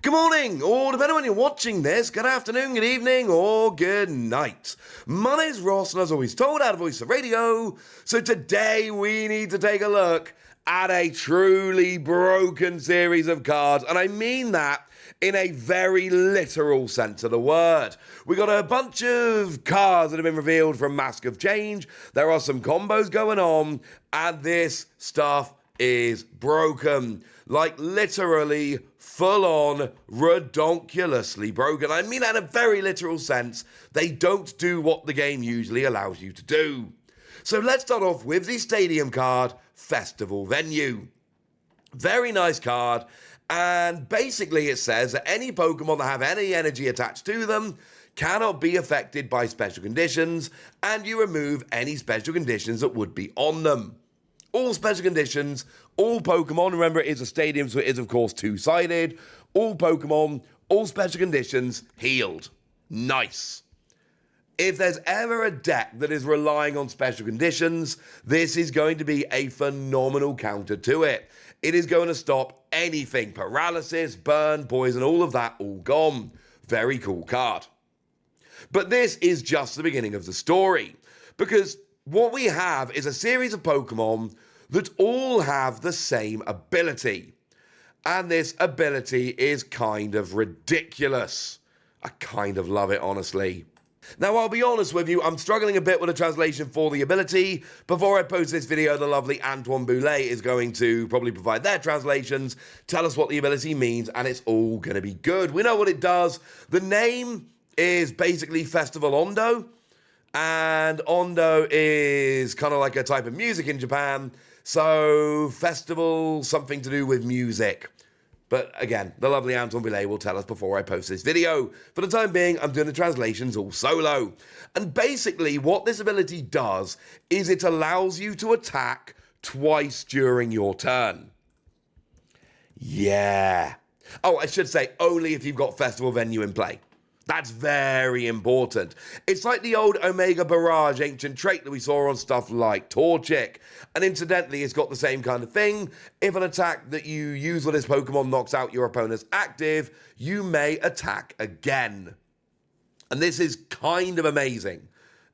Good morning, or depending on when you're watching this, good afternoon, good evening, or good night. My name's Ross, and as always told, out of Voice of Radio. So today we need to take a look at a truly broken series of cards, and I mean that in a very literal sense of the word. We got a bunch of cards that have been revealed from Mask of Change. There are some combos going on, and this stuff is broken. Like literally full-on, redonkulously broken. I mean that in a very literal sense. They don't do what the game usually allows you to do. So let's start off with the stadium card, Festival Venue. Very nice card. And basically it says that any Pokemon that have any energy attached to them cannot be affected by special conditions, and you remove any special conditions that would be on them. All special conditions, all Pokemon, remember it is a stadium, so it is of course two-sided. All Pokemon, all special conditions, healed. Nice. If there's ever a deck that is relying on special conditions, this is going to be a phenomenal counter to it. It is going to stop anything, paralysis, burn, poison, all of that, all gone. Very cool card. But this is just the beginning of the story, because what we have is a series of Pokemon that all have the same ability. And this ability is kind of ridiculous. I kind of love it, honestly. Now, I'll be honest with you, I'm struggling a bit with a translation for the ability. Before I post this video, the lovely Antoine Boulet is going to probably provide their translations, tell us what the ability means, and it's all going to be good. We know what it does. The name is basically Festival Ondo. And Ondo is kind of like a type of music in Japan. So, festival, something to do with music. But again, the lovely Anton Billet will tell us before I post this video. For the time being, I'm doing the translations all solo. And basically, what this ability does is it allows you to attack twice during your turn. Yeah. Oh, I should say, only if you've got Festival Venue in play. That's very important. It's like the old Omega Barrage ancient trait that we saw on stuff like Torchic. And incidentally, it's got the same kind of thing. If an attack that you use with this Pokemon knocks out your opponent's active, you may attack again. And this is kind of amazing.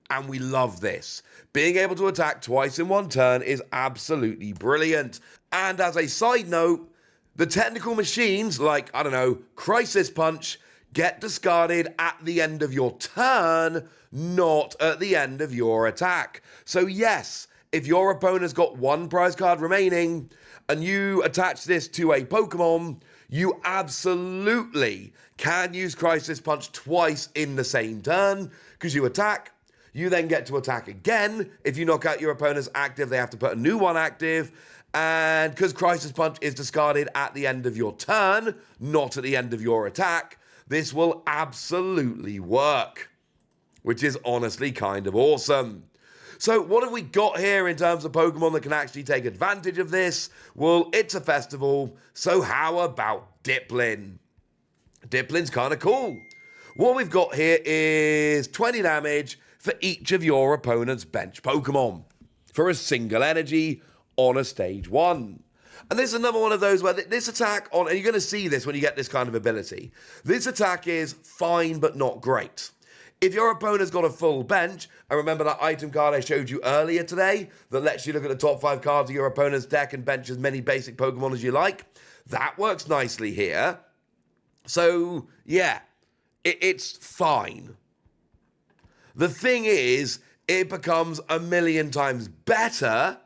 And we love this. Being able to attack twice in one turn is absolutely brilliant. And as a side note, the technical machines like, I don't know, Crisis Punch get discarded at the end of your turn, not at the end of your attack. So yes, if your opponent's got one prize card remaining and you attach this to a Pokemon, you absolutely can use Crisis Punch twice in the same turn, because you attack, you then get to attack again. If you knock out your opponent's active, they have to put a new one active. And because Crisis Punch is discarded at the end of your turn, not at the end of your attack, this will absolutely work, which is honestly kind of awesome. So what have we got here in terms of Pokemon that can actually take advantage of this? Well, it's a festival, so how about Diplin? Diplin's kind of cool. What we've got here is 20 damage for each of your opponent's bench Pokemon for a single energy on a stage 1. And this is another one of those where this attack on, and you're going to see this when you get this kind of ability, this attack is fine but not great. If your opponent's got a full bench, and remember that item card I showed you earlier today that lets you look at the top 5 cards of your opponent's deck and bench as many basic Pokemon as you like, that works nicely here. So, yeah, it's fine. The thing is, it becomes a million times better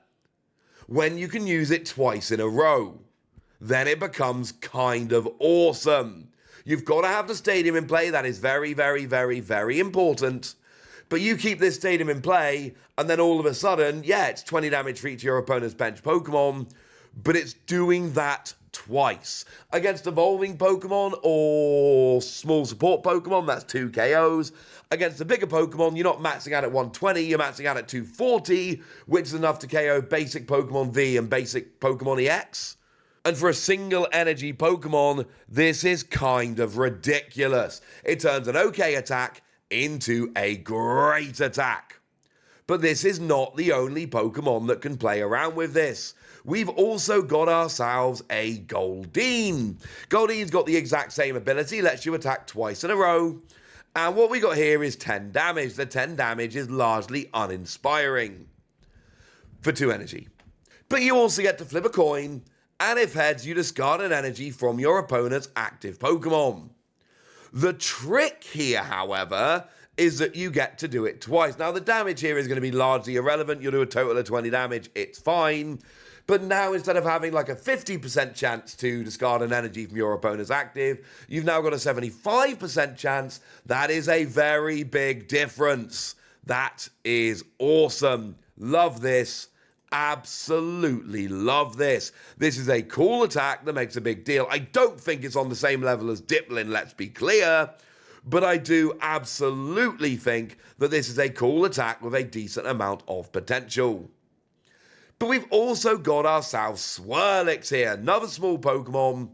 when you can use it twice in a row. Then it becomes kind of awesome. You've got to have the stadium in play. That is very, very, very, very important. But you keep this stadium in play, and then all of a sudden, yeah, it's 20 damage for each of your opponent's bench Pokemon, but it's doing that twice. Against evolving Pokemon or small support Pokemon, that's 2 KOs. Against the bigger Pokemon, you're not maxing out at 120, you're maxing out at 240, which is enough to KO basic Pokemon V and basic Pokemon EX. And for a single energy Pokemon, this is kind of ridiculous. It turns an okay attack into a great attack. But this is not the only Pokemon that can play around with this. we've also got ourselves a Goldeen. Goldeen's got the exact same ability, lets you attack twice in a row. And what we got here is 10 damage. The 10 damage is largely uninspiring for 2 energy. But you also get to flip a coin, and if heads, you discard an energy from your opponent's active Pokemon. The trick here, however, is that you get to do it twice. Now, the damage here is going to be largely irrelevant. You'll do a total of 20 damage. It's fine. But now, instead of having like a 50% chance to discard an energy from your opponent's active, you've now got a 75% chance. That is a very big difference. That is awesome. Love this. Absolutely love this. This is a cool attack that makes a big deal. I don't think it's on the same level as Diplin, let's be clear. But I do absolutely think that this is a cool attack with a decent amount of potential. But we've also got ourselves Swirlix here, another small Pokemon.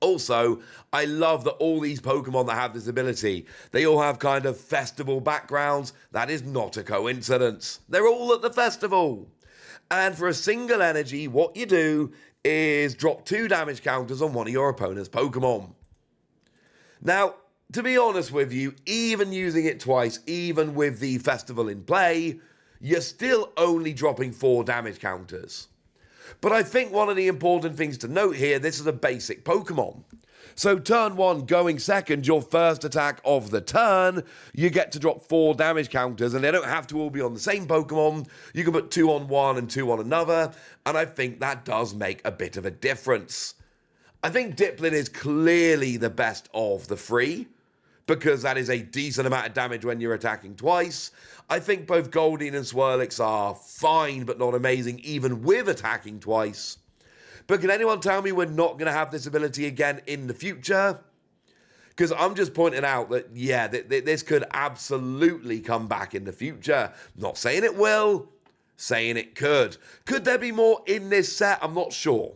Also, I love that all these Pokemon that have this ability, they all have kind of festival backgrounds. That is not a coincidence. They're all at the festival. And for a single energy, what you do is drop 2 damage counters on one of your opponent's Pokemon. Now, to be honest with you, even using it twice, even with the festival in play, you're still only dropping 4 damage counters. But I think one of the important things to note here, this is a basic Pokemon. So turn 1 going second, your first attack of the turn, you get to drop 4 damage counters, and they don't have to all be on the same Pokemon. You can put 2 on one and 2 on another, and I think that does make a bit of a difference. I think Diplin is clearly the best of the 3, because that is a decent amount of damage when you're attacking twice. I think both Goldeen and Swirlix are fine, but not amazing, even with attacking twice. But can anyone tell me we're not going to have this ability again in the future? Because I'm just pointing out that, yeah, this could absolutely come back in the future. Not saying it will, saying it could. Could there be more in this set? I'm not sure.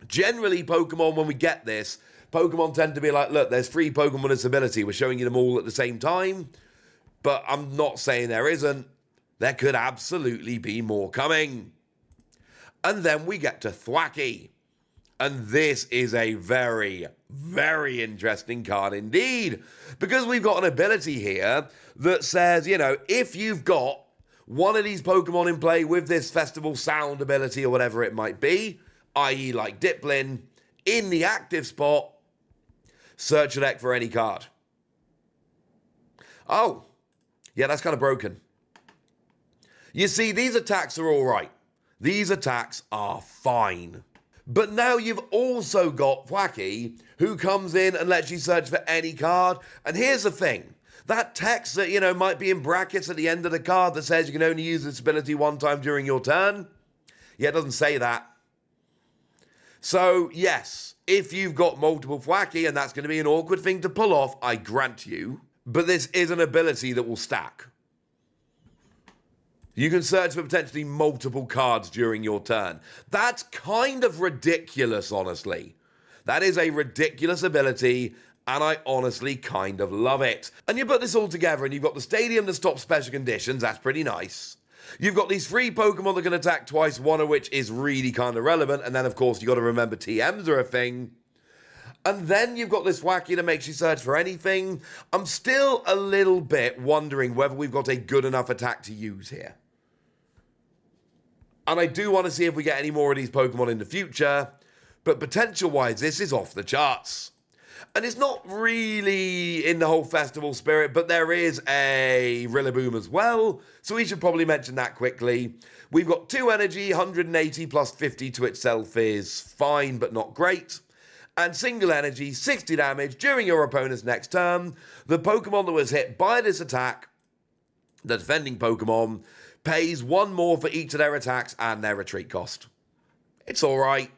Generally, Pokemon, when we get this, Pokemon tend to be like, look, there's 3 Pokemon with this ability. We're showing you them all at the same time. But I'm not saying there isn't. There could absolutely be more coming. And then we get to Thwackey. And this is a very, very interesting card indeed. Because we've got an ability here that says, you know, if you've got one of these Pokemon in play with this festival sound ability or whatever it might be, i.e. like Diplin, in the active spot, search your deck for any card. Oh, yeah, that's kind of broken. You see, these attacks are all right. These attacks are fine. But now you've also got Thwackey, who comes in and lets you search for any card. And here's the thing. That text that, you know, might be in brackets at the end of the card that says you can only use this ability 1 time during your turn. Yeah, it doesn't say that. So, yes, if you've got multiple Thwackey, and that's going to be an awkward thing to pull off, I grant you. But this is an ability that will stack. You can search for potentially multiple cards during your turn. That's kind of ridiculous, honestly. That is a ridiculous ability, and I honestly kind of love it. And you put this all together, and you've got the stadium that stops special conditions. That's pretty nice. You've got these 3 Pokemon that can attack twice, one of which is really kind of relevant. And then, of course, you've got to remember TMs are a thing. And then you've got this Thwackey that makes you search for anything. I'm still a little bit wondering whether we've got a good enough attack to use here. And I do want to see if we get any more of these Pokemon in the future. But potential-wise, this is off the charts. And it's not really in the whole festival spirit, but there is a Rillaboom as well. So we should probably mention that quickly. We've got 2 energy, 180 plus 50 to itself is fine, but not great. And single energy, 60 damage during your opponent's next turn. The Pokemon that was hit by this attack, the defending Pokemon, pays 1 more for each of their attacks and their retreat cost. It's alright.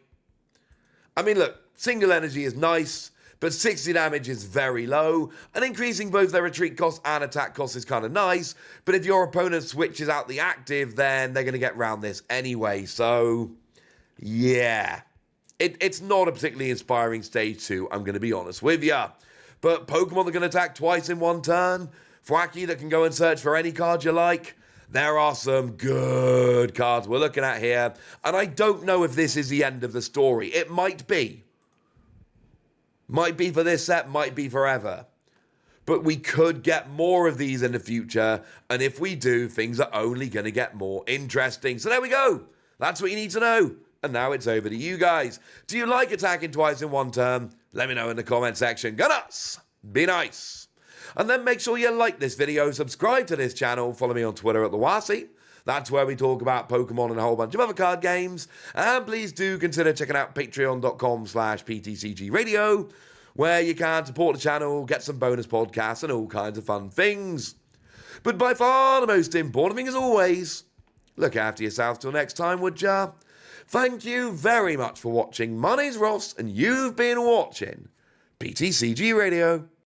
I mean, look, single energy is nice, but 60 damage is very low, and increasing both their retreat cost and attack cost is kind of nice, but if your opponent switches out the active, then they're going to get round this anyway, so yeah. It's not a particularly inspiring stage 2, I'm going to be honest with you. But Pokemon that can attack twice in 1 turn, Thwackey that can go and search for any card you like, There are some good cards we're looking at here, and I don't know if this is the end of the story. It might be. Might be for this set, might be forever. But we could get more of these in the future, and if we do, things are only going to get more interesting. So there we go. That's what you need to know. And now it's over to you guys. Do you like attacking twice in one turn? Let me know in the comment section. Go nuts! Be nice! And then make sure you like this video, subscribe to this channel, follow me on Twitter at @TheWasi. That's where we talk about Pokemon and a whole bunch of other card games. And please do consider checking out patreon.com/PTCG Radio, where you can support the channel, get some bonus podcasts and all kinds of fun things. But by far the most important thing as always, look after yourself till next time, would ya? Thank you very much for watching. My name's Ross, and you've been watching PTCG Radio.